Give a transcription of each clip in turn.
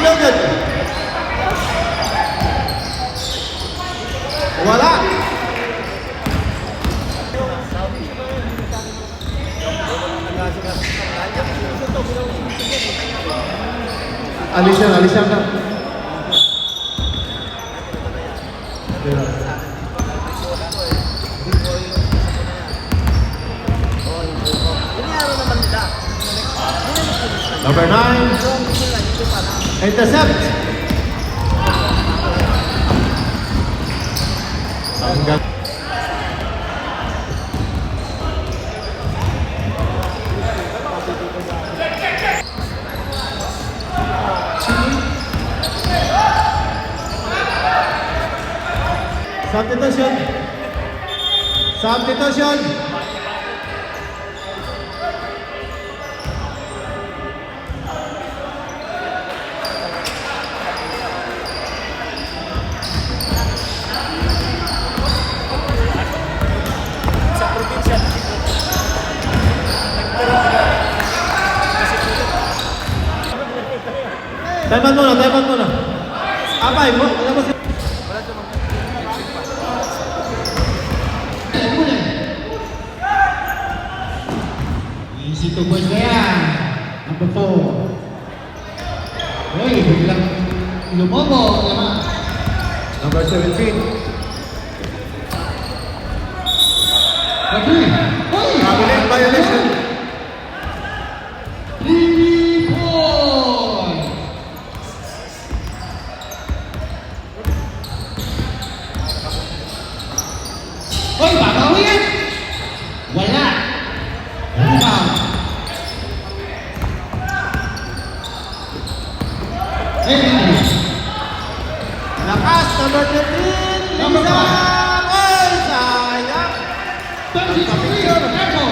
Logan. Wala. Alis yan ka. Number 9. Intercept. Substitution. Timeout muna. Apay mo, alam mo si... Easy to boys na yan. Number 4. Uy, biglang lumobo naman. Number 17. Uy! Cabinet violation. 3 points! Uy, babawi yan! Wala! Rebound! Lakas, number 13. Number Lisa. 5. Ay, sayang. 33, Echo!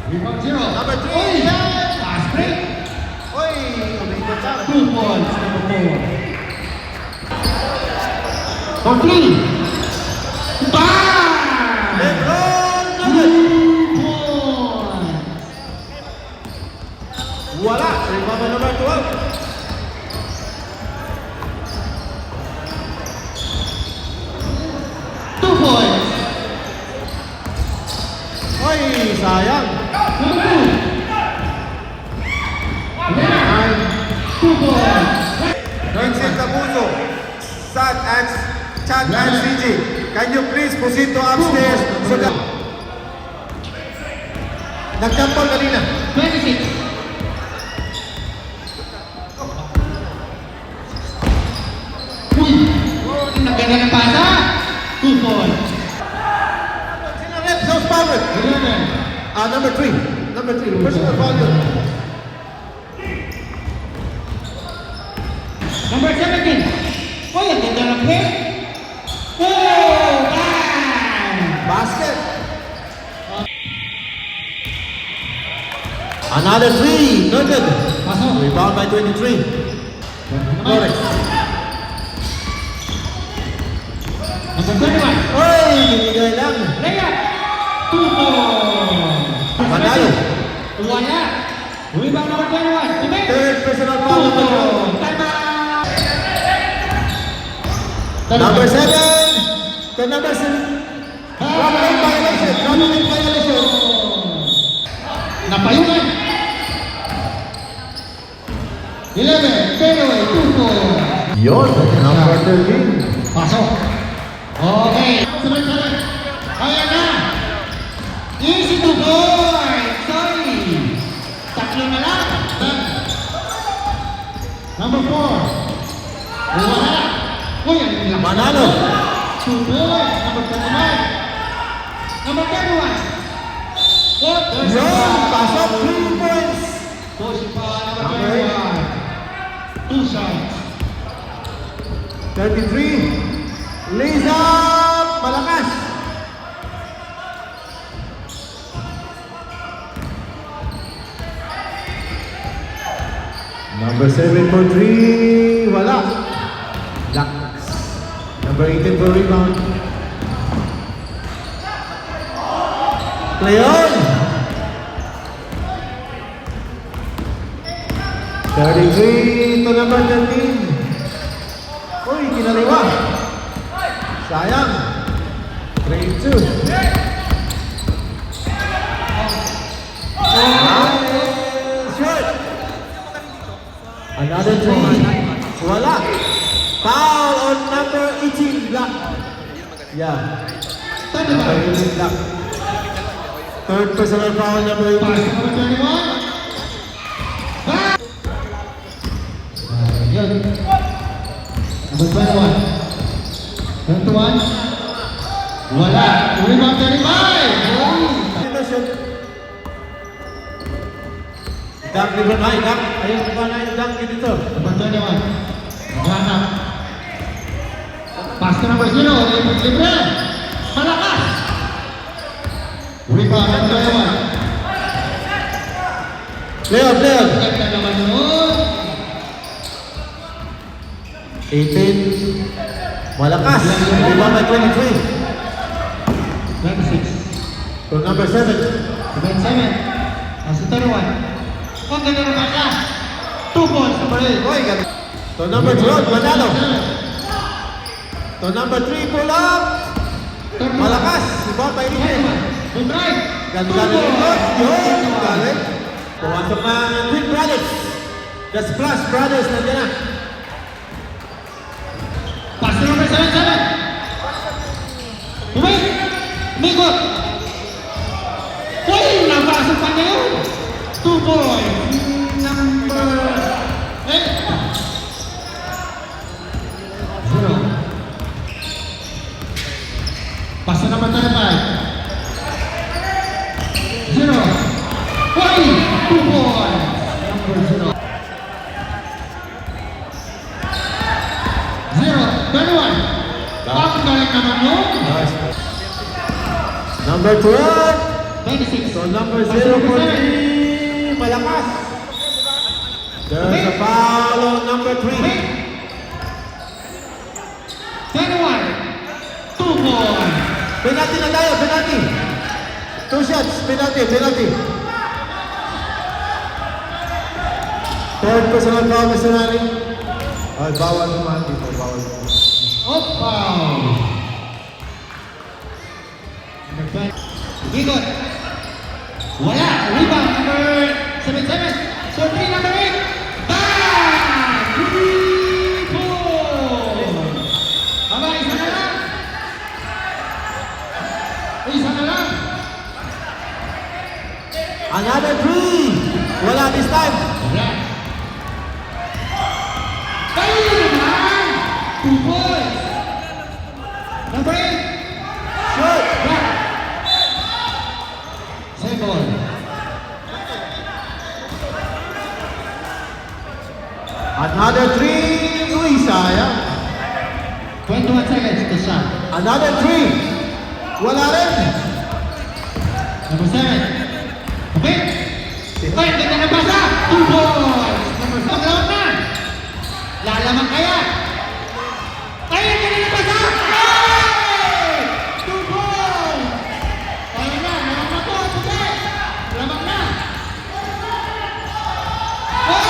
Rebound 0. Number 3. Uy! Fast break! Uy, umikot siya. 2 points, number 4. For 3. Bang! Lebron 2 Nuggets. points! Wala. Rebound number 12. Uy, sayang. Number 2 points! Vincent Tabuso, Chad and CJ, can you please proceed to upstairs so that... Nagkampol kanina. 26. Uy! Naganda ng pasa! 2 points! Sino rep? South Power. 11. Number 3. Number 3. Personal foul yun. Number 17. Uy, ang ganda ng play! Oh! Bang! Basket. Another 3. No good. Pasok. Rebound by 23. Correct. Number 21. Uy, binigay lang. Layup! 2 points! Manalo. Wala! Rebound number 21. Tibet! Third personal 2 foul number points! Tama! 2. Number 7. The number 7. Traveling violation. Napayungan! 11. Fairway. 2 points! Yun. Number 13. Pasok! Okay! Sunod-sunod! Ayan na! Easy to board! Sorry! Tatlo na lang! Number 4! Wala! Uy, ang lakas! Manalo. 2 points! Number 29! Number 31! What? Yun. Pasok. 3 points. Push pa! Number Okay. 21! 2 shots! 33. Lisa. Malakas. Number 7 for 3. Wala. Laks. Number 18 for rebound. Play on! 33 to number 13. Uy, kinaliwa. Sayang. 3-2. Short. Another 3. Wala. Foul on number 18. Black. Yeah. Number 18 black. Third personal foul number 18. Pass number 21. Yun. Number 21. 21. Wala. Rebound 35. Ito shoot. Dunk di ba? Ay, dunk. Ayun ba na yung dunk dito? Number 21. Naghanap. Pass to number 0. Libre. Malakas. Rebound number 21. Player, player. Ganda naman yun. 18. Malakas. Rebound by 23. 26. To number 7. 27. Pass to 31. Ang ganda naman ka. 2 balls. Number 8. Oy, ganda. To number 12. Manalo. To number 3. Pull up. Malakas. Rebound by 18. Good drive. Ganda na rin ito. Yun. Galing. Pumasok na ang Twin Brothers. The Splash Brothers. Nandiyan na. Pass to number 77. Umay. Umikot. Uy, napasok pa niya yun. 2 points. Number 8. 0. Pass to number 35. 0. Uy, 2 points. Number 0. 0. 21. Bakit galing naman yun? Nice. Number 12. 26. So number 0-14. Malakas. There's a foul on number 3. 21. 2 points. Penalty na tayo, penalty. 2 shots, penalty, penalty. Third personal foul, Mr. Nani. Ay, bawal naman dito, bawal naman. Oh, foul. Number 20. Ikot. Wala. Rebound. Number 77. So 3 number 8. Bang! 3 points. Aba, isa na lang. Isa na lang. Another 3. Wala this time. Wala. Kayo naman. 2 points. Number 8. Shoot. Back. Second. Another 3. Uy, sayang. 21 seconds to shot. Another 3. Wala rin. Number 7. Okay. Ay, ganda na basa. 2 points. Number 7. Paglawan na. Lalaman kaya. Ay, ganda na basa. Ay! 2 points. Kaya na. Lamang na po. Sige. Lamang na. Ay!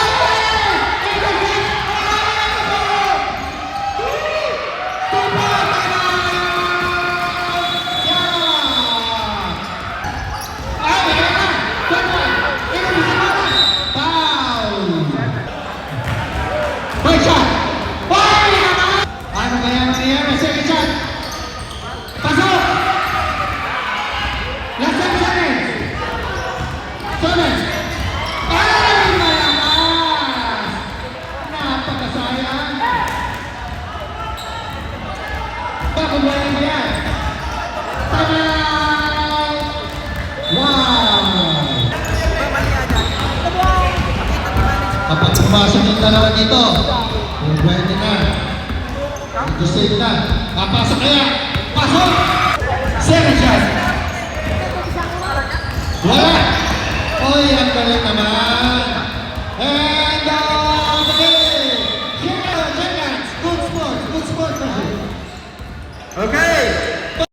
Kapag pumasok yung dalawa dito, pwede na. Ito save na. Papasok kaya. Pasok! Second shot. Wala.